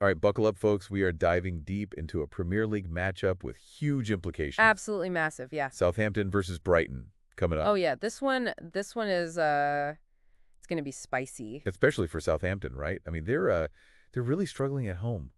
All right, buckle up, folks. We are diving deep into a Premier League matchup with huge implications. Absolutely massive, yeah. Southampton versus Brighton coming up, Oh yeah, this one is it's gonna be spicy. especially for Southampton, right? I mean, they're really struggling at home.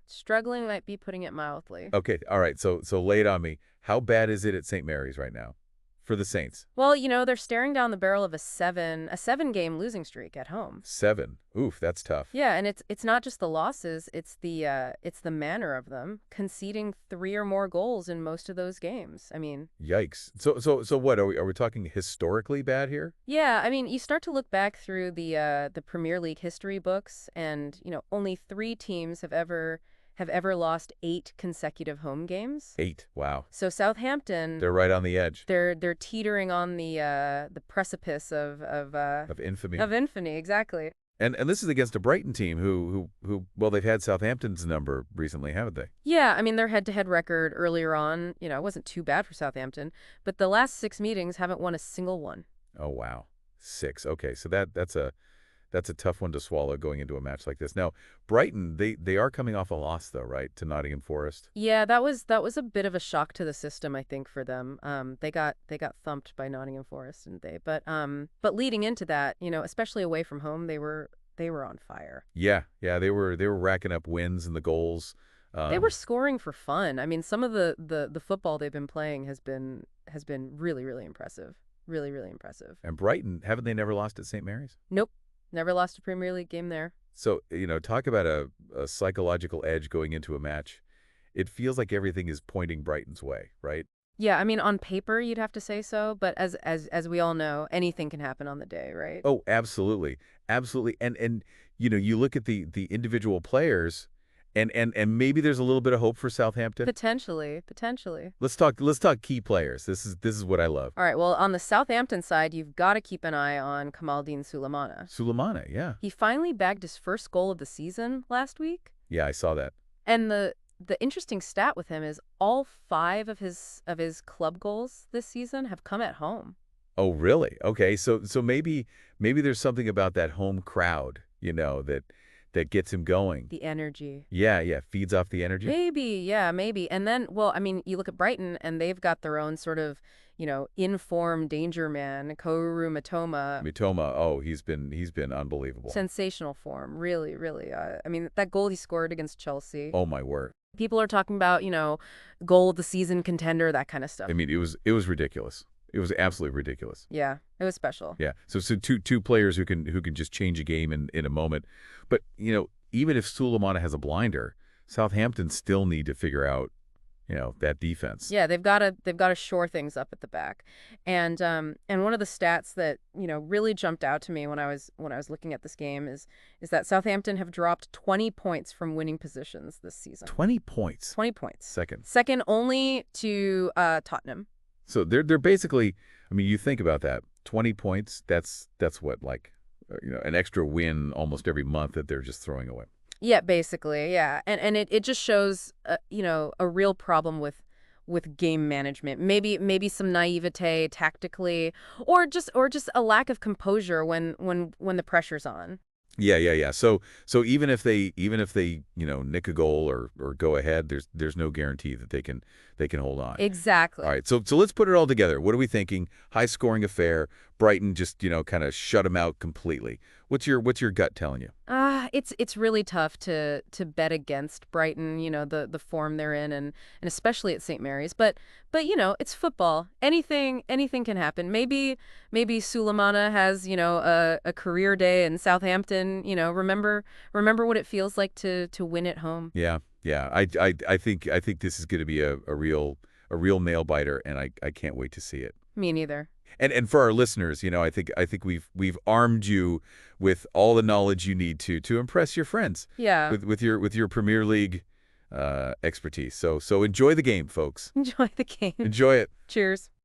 Struggling might be putting it mildly. Okay, all right. So lay it on me. How bad is it at St. Mary's right now for the Saints? Well, they're staring down the barrel of a seven game losing streak at home. 7. Oof, that's tough. Yeah, and it's not just the losses, it's the manner of them, conceding 3 or more goals in most of those games. I mean, Yikes. So what are we talking historically bad here? yeah, I mean, you start to look back through the Premier League history books, and only 3 teams have ever lost 8 consecutive home games. 8. Wow. So Southampton, They're right on the edge they're teetering on the precipice of infamy. of infamy, exactly. And this is against a Brighton team who well, they've had Southampton's number recently, haven't they? Yeah, I mean their head-to-head record earlier on, it wasn't too bad for Southampton, but the last 6 meetings haven't won a single one. Oh, wow. 6. Okay, so that's a tough one to swallow going into a match like this. Now, Brighton, they are coming off a loss though, right, to Nottingham Forest. Yeah, that was a bit of a shock to the system, I think, for them. They got thumped by Nottingham Forest, didn't they? But leading into that, especially away from home, they were on fire. Yeah, they were racking up wins and the goals. They were scoring for fun. I mean, some of the football they've been playing has been really, really impressive. Really, really impressive. And Brighton, haven't they never lost at St. Mary's? Nope, never lost a Premier League game there. So, talk about a psychological edge going into a match. It feels like everything is pointing Brighton's way, right? Yeah, I mean, on paper you'd have to say so, but as we all know, anything can happen on the day, right? Oh, absolutely. Absolutely. And you look at the individual players and maybe there's a little bit of hope for Southampton. Potentially, potentially. Let's talk key players. This is what I love. All right, well, on the Southampton side, you've got to keep an eye on Kamaldeen Sulemana. Sulemana, yeah. He finally bagged his first goal of the season last week. Yeah, I saw that. And the interesting stat with him is all 5 of his club goals this season have come at home. Oh, really? Okay. So maybe there's something about that home crowd, that gets him going. The energy. Yeah, feeds off the energy. Maybe, yeah, maybe. And then, well, I mean, you look at Brighton and they've got their own sort of, in-form danger man, Kaoru Mitoma. Mitoma, oh, he's been unbelievable. Sensational form, really, really. I mean, that goal he scored against Chelsea. Oh my word. People are talking about, goal of the season contender, that kind of stuff. I mean, it was ridiculous. It was absolutely ridiculous. Yeah, it was special. Yeah. So two players who can just change a game in a moment. But, even if Sulemana has a blinder, Southampton still need to figure out, that defense. Yeah, they've got to shore things up at the back. And one of the stats that, really jumped out to me when I was looking at this game is that Southampton have dropped 20 points from winning positions this season. 20 points. 20 points. Second only to Tottenham. So they're basically, I mean, you think about that. 20 points, that's what, like, an extra win almost every month that they're just throwing away. Yeah, basically, yeah. And it just shows a real problem with game management. Maybe some naivete tactically, or just a lack of composure when the pressure's on. Yeah. So even if they nick a goal or go ahead, there's no guarantee that they can hold on. Exactly. All right. So let's put it all together. What are we thinking? High scoring affair. Brighton just kind of shut them out completely. What's your gut telling you? It's really tough to bet against Brighton, the form they're in, and especially at St. Mary's. But it's football. Anything can happen. Maybe Sulemana has a career day in Southampton. Remember what it feels like to win at home. Yeah. I think this is going to be a real nail biter, and I can't wait to see it. Me neither. And for our listeners, I think we've armed you with all the knowledge you need to impress your friends. Yeah. With your Premier League expertise. So enjoy the game, folks. Enjoy the game. Enjoy it. Cheers.